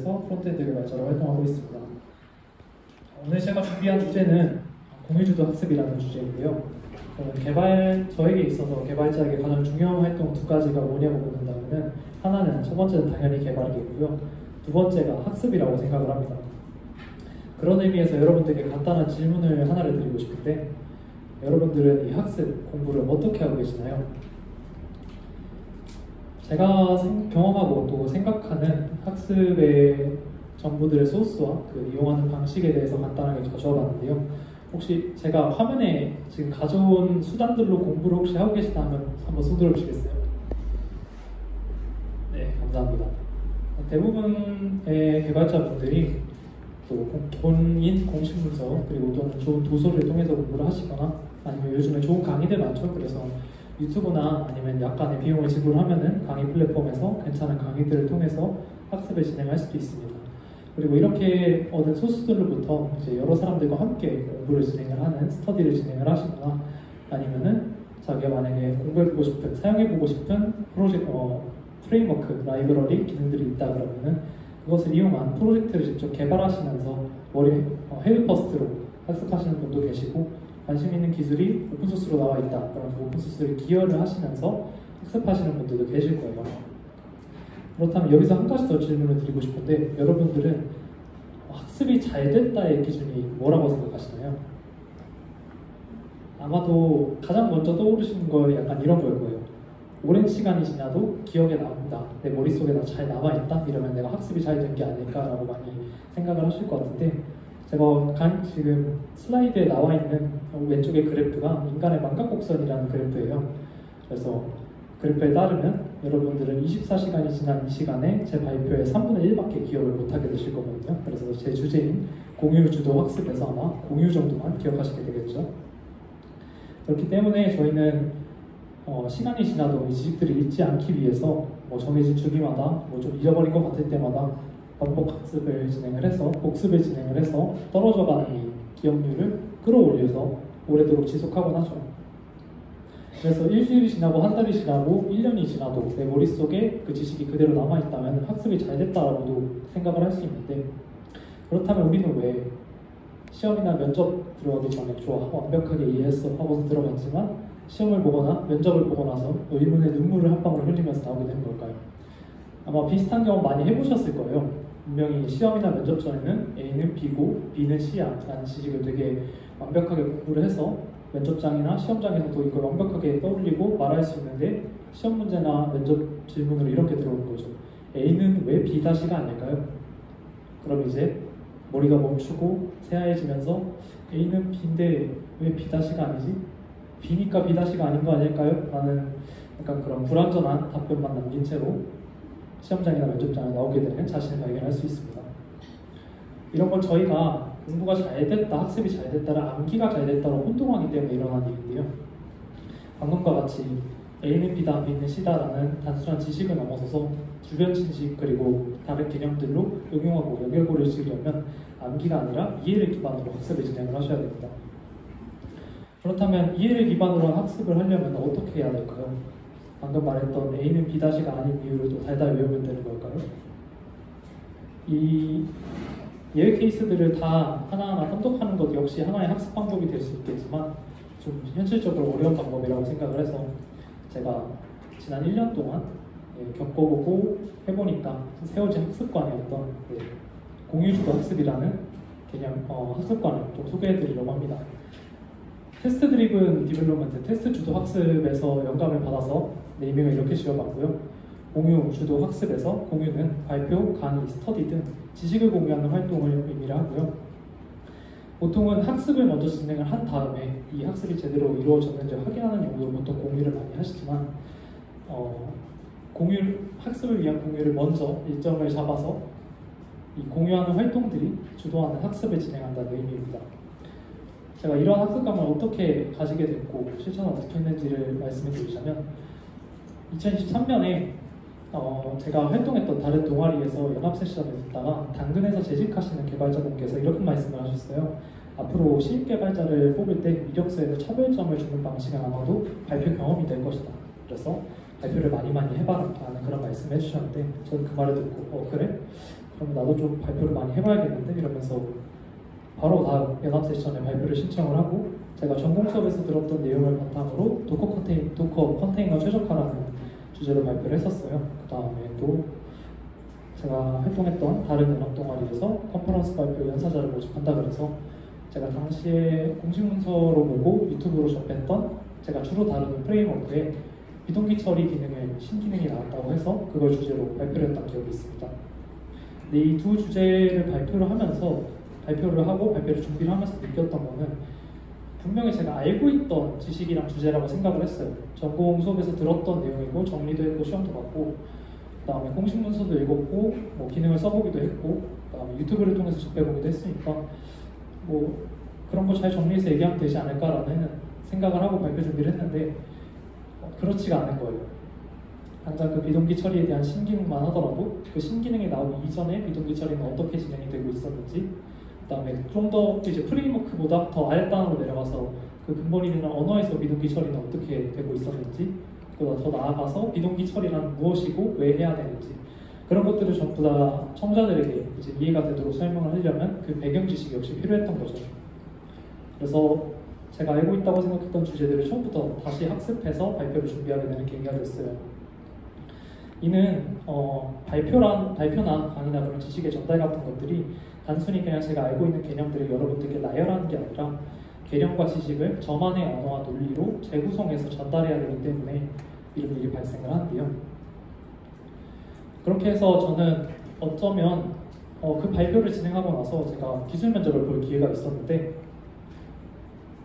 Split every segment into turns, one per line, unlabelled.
프론트엔드 개발자로 활동하고 있습니다. 오늘 제가 준비한 주제는 공유주도 학습이라는 주제인데요. 저에게 있어서 개발자에게 가장 중요한 활동 두 가지가 뭐냐고 묻는다면 하나는 첫 번째는 당연히 개발이겠고요. 두 번째가 학습이라고 생각을 합니다. 그런 의미에서 여러분들에게 간단한 질문을 하나를 드리고 싶은데 여러분들은 이 학습, 공부를 어떻게 하고 계시나요? 제가 경험하고 또 생각하는 학습의 정보들의 소스와 그 이용하는 방식에 대해서 간단하게 가져와 봤는데요. 혹시 제가 화면에 지금 가져온 수단들로 공부를 혹시 하고 계시다면 한번 손 들어주시겠어요? 네, 감사합니다. 대부분의 개발자분들이 또 본인 공식 문서 그리고 또는 좋은 도서를 통해서 공부를 하시거나 아니면 요즘에 좋은 강의들 많죠. 그래서 유튜브나 아니면 약간의 비용을 지불하면은 강의 플랫폼에서 괜찮은 강의들을 통해서 학습을 진행할 수도 있습니다. 그리고 이렇게 얻은 소스들로부터 이제 여러 사람들과 함께 공부를 진행을 하는 스터디를 진행을 하시거나 아니면은 자기가 만약에 공부해보고 싶은, 사용해보고 싶은 프레임워크, 라이브러리 기능들이 있다 그러면은 그것을 이용한 프로젝트를 직접 개발하시면서 헤드 퍼스트로 학습하시는 분도 계시고 관심 있는 기술이 오픈소스로 나와 있다. 그럼 오픈소스를 기여를 하시면서 학습하시는 분들도 계실 거예요. 그렇다면 여기서 한 가지 더 질문을 드리고 싶은데 여러분들은 학습이 잘 됐다의 기준이 뭐라고 생각하시나요? 아마도 가장 먼저 떠오르시는 거 약간 이런 거일 거예요. 오랜 시간이 지나도 기억에 남는다. 내 머릿속에 잘 남아있다. 이러면 내가 학습이 잘 된 게 아닐까라고 많이 생각을 하실 것 같은데 제가 지금 슬라이드에 나와 있는 왼쪽의 그래프가 인간의 망각곡선이라는 그래프예요. 그래서 그래프에 따르면 여러분들은 24시간이 지난 이 시간에 제 발표의 3분의 1밖에 기억을 못하게 되실 거거든요. 그래서 제 주제인 공유주도 학습에서 아마 공유 정도만 기억하시게 되겠죠. 그렇기 때문에 저희는 시간이 지나도 이 지식들을 잊지 않기 위해서 정해진 주기마다 좀 잊어버린 것 같을 때마다 반복 학습을 진행을 해서 복습을 진행을 해서 떨어져가는 이 기억률을 끌어올려서 오래도록 지속하곤 하죠. 그래서 일주일이 지나고 한 달이 지나고 1년이 지나도 내 머릿속에 그 지식이 그대로 남아있다면 학습이 잘 됐다라고도 생각을 할 수 있는데 그렇다면 우리는 왜 시험이나 면접 들어가기 전에 좋아 완벽하게 이해했어 하고서 들어갔지만 시험을 보거나 면접을 보고 나서 의문의 눈물을 한 방울 흘리면서 나오게 되는 걸까요? 아마 비슷한 경험 많이 해보셨을 거예요. 분명히 시험이나 면접 전에는 A는 B고 B는 C야 라는 지식을 되게 완벽하게 공부를 해서 면접장이나 시험장에서도 이걸 완벽하게 떠올리고 말할 수 있는데 시험 문제나 면접 질문으로 이렇게 들어오는 거죠. A는 왜 B-가 아닐까요? 그럼 이제 머리가 멈추고 새하얘지면서 A는 B인데 왜 B-가 아니지? B니까 B-가 아닌 거 아닐까요? 라는 약간 그런 불완전한 답변만 남긴 채로 시험장이나 면접장에 나오게 되는 자신을 발견할 수 있습니다. 이런 건 저희가 공부가 잘 됐다, 학습이 잘 됐다를 암기가 잘 됐다로 혼동하기 때문에 일어난 일인데요. 방금과 같이 A는 B다, B는 C다라는 단순한 지식을 넘어서서 주변 지식 그리고 다른 개념들로 응용하고 연결고리를 지으려면 암기가 아니라 이해를 기반으로 학습을 진행을 하셔야 됩니다. 그렇다면 이해를 기반으로 한 학습을 하려면 어떻게 해야 될까요? 방금 말했던 A는 B-가 아닌 이유를 또 달달 외우면 되는 걸까요? 이 예외 케이스들을 다 하나하나 탐독하는 것 역시 하나의 학습 방법이 될 수 있겠지만 좀 현실적으로 어려운 방법이라고 생각을 해서 제가 지난 1년 동안 겪어보고 해보니까 세워진 학습관이었던 공유주도 학습이라는 개념, 학습관을 좀 소개해드리려고 합니다. 테스트 드리븐 디벨롭먼트, 테스트 주도 학습에서 영감을 받아서 네이밍을 이렇게 지어봤고요. 공유 주도 학습에서 공유는 발표, 강의, 스터디 등 지식을 공유하는 활동을 의미를 하고요. 보통은 학습을 먼저 진행을 한 다음에 이 학습이 제대로 이루어졌는지 확인하는 용도로 보통 공유를 많이 하시지만 학습을 위한 공유를 먼저 일정을 잡아서 이 공유하는 활동들이 주도하는 학습을 진행한다는 의미입니다. 제가 이러한 학습감을 어떻게 가지게 됐고 실천을 어떻게 했는지를 말씀해 드리자면 2023년에 제가 활동했던 다른 동아리에서 연합 세션을 듣다가 당근에서 재직하시는 개발자분께서 이렇게 말씀을 하셨어요. 앞으로 신입 개발자를 뽑을 때 이력서에서 차별점을 주는 방식은 아마도 발표 경험이 될 것이다. 그래서 발표를 많이 해봐라 라는 그런 말씀을 해주셨는데 저는 그 말을 듣고 그래? 그러면 나도 좀 발표를 많이 해봐야겠는데 이러면서 바로 다음 연합 세션에 발표를 신청을 하고 제가 전공 수업에서 들었던 내용을 바탕으로 도커 컨테이너 최적화라는 주제로 발표를 했었어요. 그 다음에 또 제가 활동했던 다른 연합 동아리에서 컨퍼런스 발표 연사자를 모집한다 그래서 제가 당시에 공식 문서로 보고 유튜브로 접했던 제가 주로 다루는 프레임워크에 비동기 처리 기능의 신기능이 나왔다고 해서 그걸 주제로 발표를 했던 기억이 있습니다. 근데 이 두 주제를 발표를 하고 발표를 준비를 하면서 느꼈던 거는 분명히 제가 알고 있던 지식이랑 주제라고 생각을 했어요. 전공 수업에서 들었던 내용이고 정리도 했고 시험도 봤고 그 다음에 공식 문서도 읽었고 뭐 기능을 써보기도 했고 그 다음에 유튜브를 통해서 접해보기도 했으니까 뭐 그런 거 잘 정리해서 얘기하면 되지 않을까라는 생각을 하고 발표 준비를 했는데 그렇지가 않은 거예요. 당장 그 비동기 처리에 대한 신기능만 하더라도 그 신기능이 나오기 이전에 비동기 처리는 어떻게 진행이 되고 있었는지 그 다음에 좀 더 이제 프레임워크보다 더 아랫단으로 내려가서 그 근본이나 언어에서 비동기 처리는 어떻게 되고 있었는지 그보다 더 나아가서 비동기 처리란 무엇이고 왜 해야 되는지 그런 것들을 전부 다 청자들에게 이제 이해가 되도록 설명을 하려면 그 배경 지식이 역시 필요했던 거죠. 그래서 제가 알고 있다고 생각했던 주제들을 처음부터 다시 학습해서 발표를 준비하게 되는 계기가 됐어요. 이는 발표나 강의나 그런 지식의 전달 같은 것들이 단순히 그냥 제가 알고 있는 개념들을 여러분들께 나열하는 게 아니라 개념과 지식을 저만의 언어와 논리로 재구성해서 전달해야 되기 때문에 이런 일이 발생을 하는데요. 그렇게 해서 저는 어쩌면 그 발표를 진행하고 나서 제가 기술 면접을 볼 기회가 있었는데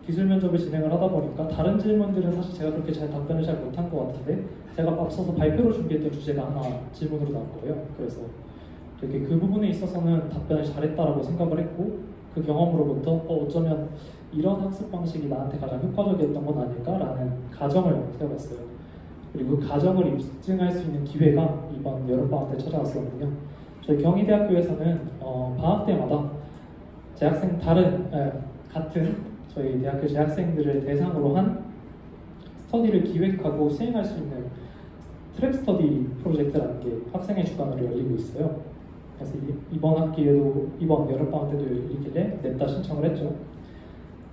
기술 면접을 진행을 하다 보니까 다른 질문들은 사실 제가 그렇게 잘 답변을 잘 못한 것 같은데 제가 앞서서 발표로 준비했던 주제가 하나 질문으로 나온 거예요. 그래서 되게 그 부분에 있어서는 답변을 잘했다라고 생각을 했고 그 경험으로부터 어쩌면 이런 학습 방식이 나한테 가장 효과적이었던 건 아닐까라는 가정을 세워봤어요. 그리고 그 가정을 입증할 수 있는 기회가 이번 여름방학 때 찾아왔었거든요. 저희 경희대학교에서는 방학 때마다 같은 저희 대학교 재학생들을 대상으로 한 스터디를 기획하고 시행할 수 있는 트랙 스터디 프로젝트라는 게 학생의 주관으로 열리고 있어요. 그래서 이번 여름방학 때도 열리길래 냈다 신청을 했죠.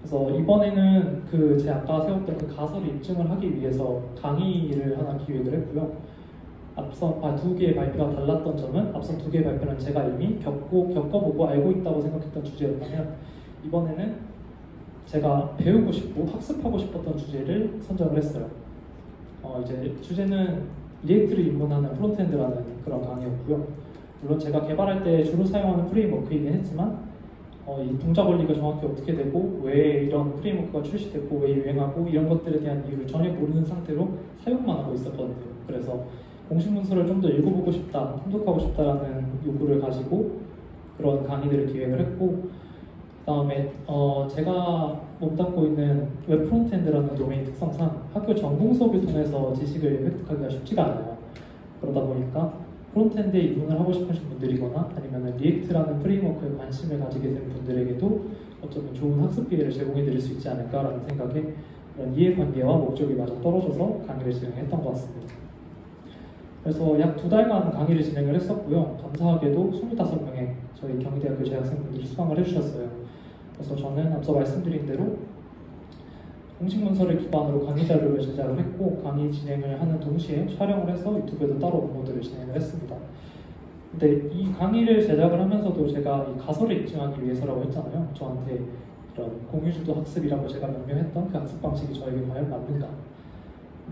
그래서 이번에는 제 아까 세웠던 그 가설을 입증을 하기 위해서 강의를 하나 기획을 했고요. 앞선 두 개의 발표가 달랐던 점은 앞선 두 개의 발표는 제가 이미 겪어보고 알고 있다고 생각했던 주제였다면 이번에는 제가 배우고 싶고 학습하고 싶었던 주제를 선정을 했어요. 이제 주제는 리액트를 입문하는 프론트엔드라는 그런 강의였고요. 물론 제가 개발할 때 주로 사용하는 프레임워크이긴 했지만 이 동작 원리가 정확히 어떻게 되고 왜 이런 프레임워크가 출시됐고 왜 유행하고 이런 것들에 대한 이유를 전혀 모르는 상태로 사용만 하고 있었거든요. 그래서 공식 문서를 좀 더 읽어보고 싶다, 통독하고 싶다라는 요구를 가지고 그런 강의들을 기획을 했고 그다음에 제가 몸담고 있는 웹 프론트엔드라는 도메인 특성상 학교 전공 수업을 통해서 지식을 획득하기가 쉽지가 않아요. 그러다 보니까 프론트엔드에 입문을 하고 싶으신 분들이거나 아니면 리액트라는 프레임워크에 관심을 가지게 된 분들에게도 어쩌면 좋은 학습 기회를 제공해 드릴 수 있지 않을까라는 생각에 그런 이해관계와 목적이 맞아 떨어져서 강의를 진행했던 것 같습니다. 그래서 약 2달간 강의를 진행을 했었고요. 감사하게도 25명의 저희 경희대학교 재학생분들이 수강을 해주셨어요. 그래서 저는 앞서 말씀드린 대로 공식 문서를 기반으로 강의 자료를 제작을 했고 강의 진행을 하는 동시에 촬영을 해서 유튜브에도 따로 업로드를 진행을 했습니다. 근데 이 강의를 제작을 하면서도 제가 이 가설을 입증하기 위해서라고 했잖아요. 저한테 이런 공유주도 학습이라고 제가 명명했던 그 학습 방식이 저에게 과연 맞는가?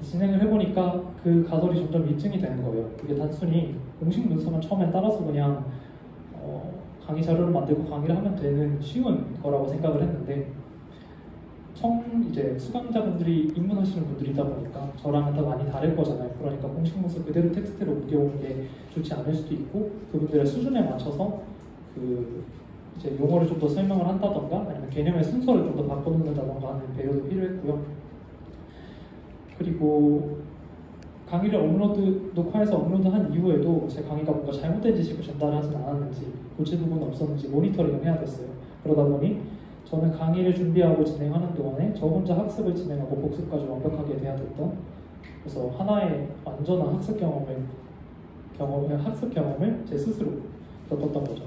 진행을 해보니까 그 가설이 점점 입증이 되는 거예요. 이게 단순히 공식 문서만 처음엔 따라서 그냥 강의 자료를 만들고 강의를 하면 되는 쉬운 거라고 생각을 했는데 이제 수강자분들이 입문하시는 분들이다 보니까 저랑은 더 많이 다를 거잖아요. 그러니까 공식 문서 그대로 텍스트로 옮겨오는 게 좋지 않을 수도 있고 그분들의 수준에 맞춰서 이제 용어를 좀 더 설명을 한다던가 아니면 개념의 순서를 좀 더 바꿔놓는다던가 하는 배려도 필요했고요. 그리고 강의를 녹화해서 업로드한 이후에도 제 강의가 뭔가 잘못된 지식을 전달하진 않았는지 고칠 부분 없었는지 모니터링을 해야 됐어요. 그러다 보니 저는 강의를 준비하고 진행하는 동안에 저 혼자 학습을 진행하고 복습까지 완벽하게 돼야 됐던 그래서 하나의 완전한 학습 경험을 제 스스로 겪었던 거죠.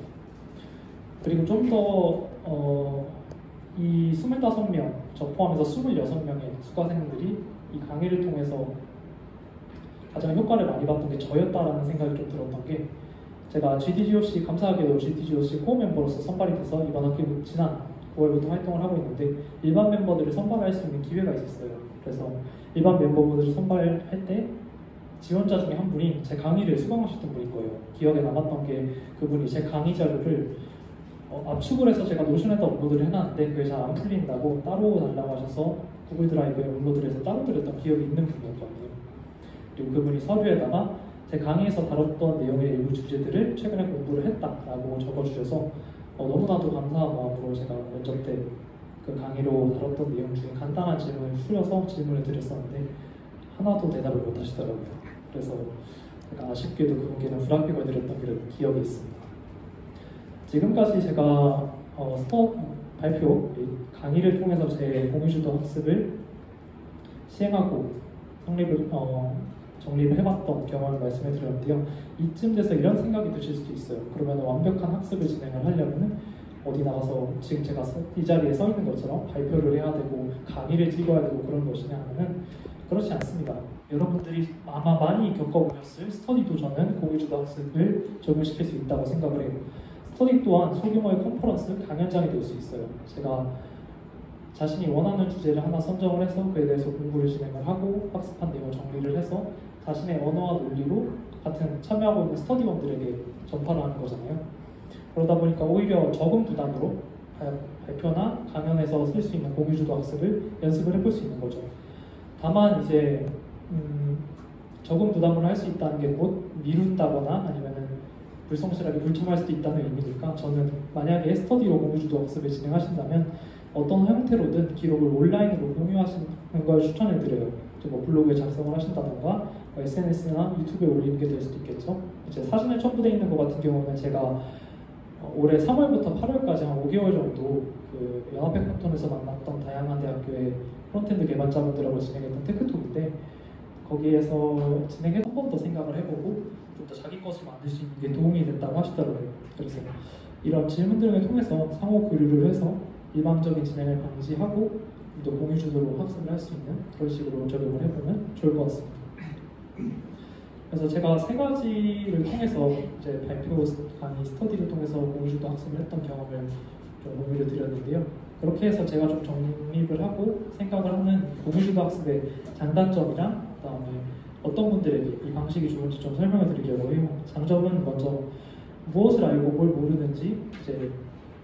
그리고 좀 더 이 25명, 저 포함해서 26명의 수강생들이 이 강의를 통해서 가장 효과를 많이 봤던 게 저였다라는 생각이 좀 들었던 게, 제가 GDGOC, 감사하게도 GDGOC 코어 멤버로서 선발이 돼서 이번 학기 지난 9월부터 활동을 하고 있는데, 일반 멤버들을 선발할 수 있는 기회가 있었어요. 그래서 일반 멤버분들을 선발할 때 지원자 중에 한 분이 제 강의를 수강하셨던 분인 거예요. 기억에 남았던 게, 그분이 제 강의 자료를 압축을 해서 제가 노션에다 업로드를 해놨는데 그게 잘 안 풀린다고 따로 달라고 하셔서 구글 드라이브에 업로드를 해서 따로 드렸던 기억이 있는 분이었거든요. 그리고 그분이 서류에다가 제 강의에서 다뤘던 내용의 일부 주제들을 최근에 공부를 했다라고 적어주셔서 너무나도 감사한 마음으로 제가 면접 때 그 강의로 다뤘던 내용 중에 간단한 질문을 풀어서 질문을 드렸었는데 하나도 대답을 못 하시더라고요. 그래서 제가 아쉽게도 그분께는 불합격을 드렸던 그런 기억이 있습니다. 지금까지 제가 발표, 강의를 통해서 제 공유주도 학습을 시행하고 정립을 해봤던 경험을 말씀해 드렸는데요. 이쯤 돼서 이런 생각이 드실 수도 있어요. 그러면 완벽한 학습을 진행을 하려면 어디 나가서 지금 제가 이 자리에 서 있는 것처럼 발표를 해야 되고 강의를 찍어야 되고 그런 것이냐 하면은 그렇지 않습니다. 여러분들이 아마 많이 겪어보셨을 스터디 도전은 공유주도 학습을 적용시킬 수 있다고 생각을 해요. 스터디 또한 소규모의 컨퍼런스, 강연장이 될 수 있어요. 제가 자신이 원하는 주제를 하나 선정을 해서 그에 대해서 공부를 진행을 하고 학습한 내용을 정리를 해서 자신의 언어와 논리로 같은 참여하고 있는 스터디원들에게 전파를 하는 거잖아요. 그러다 보니까 오히려 적은 부담으로 발표나 강연에서 쓸 수 있는 공유주도 학습을 연습을 해볼 수 있는 거죠. 다만 이제 적은 부담으로 할 수 있다는 게 곧 미룬다거나 아니면은 불성실하게 불참할 수도 있다는 의미니까, 저는 만약에 스터디로 공유주도 학습을 진행하신다면 어떤 형태로든 기록을 온라인으로 공유하시는 걸 추천해 드려요. 뭐 블로그에 작성을 하신다던가 SNS나 유튜브에 올리는 게 될 수도 있겠죠. 이제 사진에 첨부되어 있는 것 같은 경우는 제가 올해 3월부터 8월까지 한 5개월 정도 그 연합해커톤에서 만났던 다양한 대학교의 프론트엔드 개발자분들하고 진행했던 테크톡인데, 거기에서 진행해서 한 번 더 생각을 해보고 좀 더 자기 것을 만들 수 있는 게 도움이 된다고 하시더라고요. 그래서 이런 질문들을 통해서 상호 교류를 해서 일방적인 진행을 방지하고 또 공유주도로 학습을 할 수 있는 그런 식으로 적용을 해보면 좋을 것 같습니다. 그래서 제가 세 가지를 통해서 이제 발표 강의 스터디를 통해서 공유주도 학습을 했던 경험을 좀 공유를 드렸는데요. 그렇게 해서 제가 좀 정립을 하고 생각을 하는 공유주도 학습의 장단점이랑 그다음에 어떤 분들에게 이 방식이 좋은지 좀 설명을 드리려고 해요. 장점은 먼저 무엇을 알고 뭘 모르는지 이제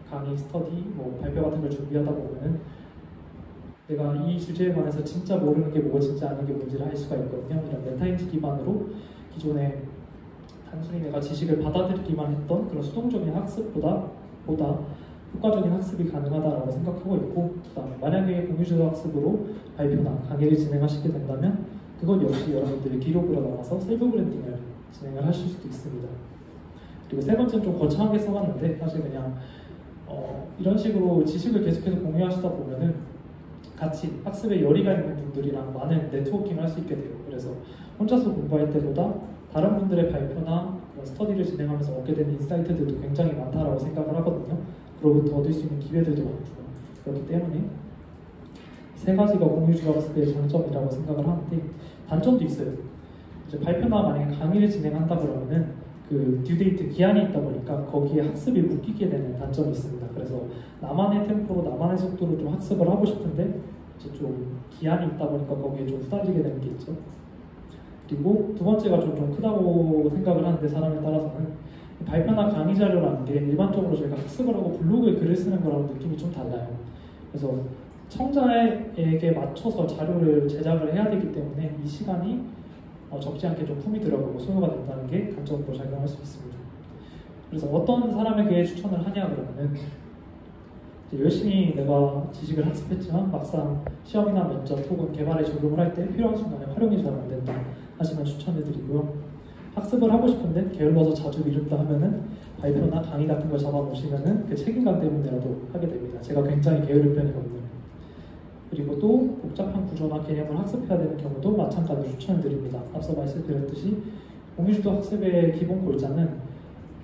강의, 스터디, 뭐 발표 같은 걸 준비하다 보면은 내가 이 주제에 관해서 진짜 모르는 게 뭐고 진짜 아는 게 뭔지를 알 수가 있거든요. 이런 메타인지 기반으로 기존에 단순히 내가 지식을 받아들이기만 했던 그런 수동적인 학습보다 효과적인 학습이 가능하다고 생각하고 있고, 그다음에 만약에 공유주도 학습으로 발표나 강의를 진행하시게 된다면 그것 역시 여러분들이 기록으로 나와서 셀프 브랜딩을 진행을 하실 수도 있습니다. 그리고 세 번째는 좀 거창하게 써봤는데, 사실 그냥 이런 식으로 지식을 계속해서 공유하시다 보면은 같이 학습에 열의가 있는 분들이랑 많은 네트워킹을 할 수 있게 돼요. 그래서 혼자서 공부할 때보다 다른 분들의 발표나 스터디를 진행하면서 얻게 되는 인사이트들도 굉장히 많다라고 생각을 하거든요. 그로부터 얻을 수 있는 기회들도 많고요. 그렇기 때문에 세 가지가 공유주도 학습의 장점이라고 생각을 하는데, 단점도 있어요. 이제 발표나 만약에 강의를 진행한다 그러면은 그 듀데이트 기한이 있다 보니까 거기에 학습이 묶이게 되는 단점이 있습니다. 그래서 나만의 템포로 나만의 속도로 좀 학습을 하고 싶은데 이제 좀 기한이 있다 보니까 거기에 좀 후달리게 되는 게 있죠. 그리고 두 번째가 좀 크다고 생각을 하는데, 사람에 따라서는 발표나 강의 자료라는 게 일반적으로 저희가 학습을 하고 블로그에 글을 쓰는 거랑 느낌이 좀 달라요. 그래서 청자에게 맞춰서 자료를 제작을 해야 되기 때문에 이 시간이 적지 않게 좀 품이 들어가고 소요가 된다는 게 단점으로 작용할 수 있습니다. 그래서 어떤 사람에게 추천을 하냐 그러면은, 열심히 내가 지식을 학습했지만 막상 시험이나 면접 혹은 개발에 적용을 할 때 필요한 순간에 활용이 잘 안 된다 하시면 추천해드리고요. 학습을 하고 싶은데 게을러서 자주 미룬다 하면은 발표나 강의 같은 걸 잡아놓으시면은 그 책임감 때문에라도 하게 됩니다. 제가 굉장히 게으른 편이거든요. 그리고 또 복잡한 구조나 개념을 학습해야 되는 경우도 마찬가지로 추천을 드립니다. 앞서 말씀드렸듯이 공유주도 학습의 기본 골자는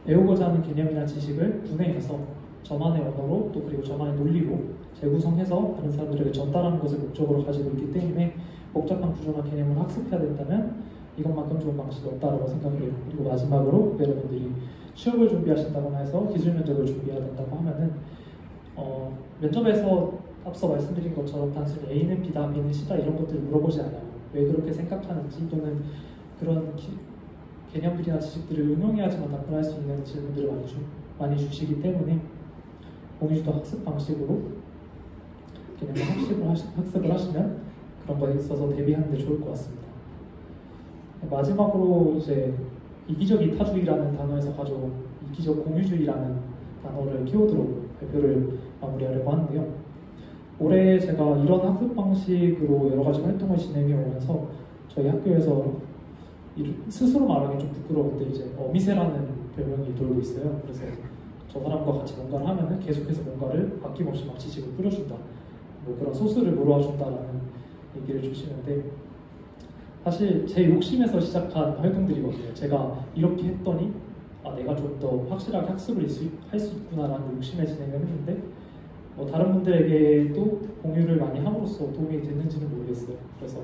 배우고자 하는 개념이나 지식을 분해해서 저만의 언어로 또 그리고 저만의 논리로 재구성해서 다른 사람들에게 전달하는 것을 목적으로 가지고 있기 때문에 복잡한 구조나 개념을 학습해야 된다면 이것만큼 좋은 방식이 없다고 생각을 해요. 그리고 마지막으로 여러분들이 취업을 준비하신다거나 해서 기술 면접을 준비해야 된다고 하면은 면접에서 앞서 말씀드린 것처럼 단순히 A는 B다, B는 C다 이런 것들을 물어보지 않아요. 왜 그렇게 생각하는지 또는 그런 개념들이나 지식들을 응용해야지만 답변할 수 있는 질문들을 많이 주시기 때문에 공유주도 학습 방식으로 개념을 학습을 하시면 그런 거에 있어서 대비하는 데 좋을 것 같습니다. 마지막으로 이제 이기적 이타주의라는 단어에서 가져온 이기적 공유주의라는 단어를 키워드로 발표를 마무리하려고 하는데요. 올해 제가 이런 학습 방식으로 여러 가지 활동을 진행해 오면서 저희 학교에서 스스로 말하기 좀 부끄러운데 이제 어미새라는 별명이 돌고 있어요. 그래서 저 사람과 같이 뭔가를 하면은 계속해서 뭔가를 아낌없이 막 지식을 뿌려준다, 뭐 그런 소스를 몰아준다라는 얘기를 주시는데 사실 제 욕심에서 시작한 활동들이거든요. 제가 이렇게 했더니 내가 좀 더 확실하게 학습을 할 수 있구나라는 욕심에 진행을 했는데 다른 분들에게도 공유를 많이 함으로써 도움이 됐는지는 모르겠어요. 그래서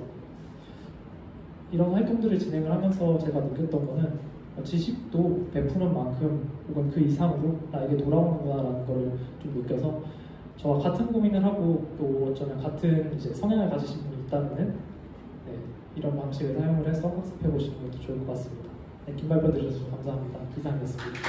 이런 활동들을 진행을 하면서 제가 느꼈던 거는 지식도 베푸는 만큼 혹은 그 이상으로 나에게 돌아오는구나라는 걸 좀 느껴서 저와 같은 고민을 하고 또 어쩌면 같은 이제 성향을 가지신 분이 있다면은 이런 방식을 사용을 해서 학습해 보시는 것도 좋을 것 같습니다. 긴 발표 들으셔서 감사합니다. 이상이었습니다.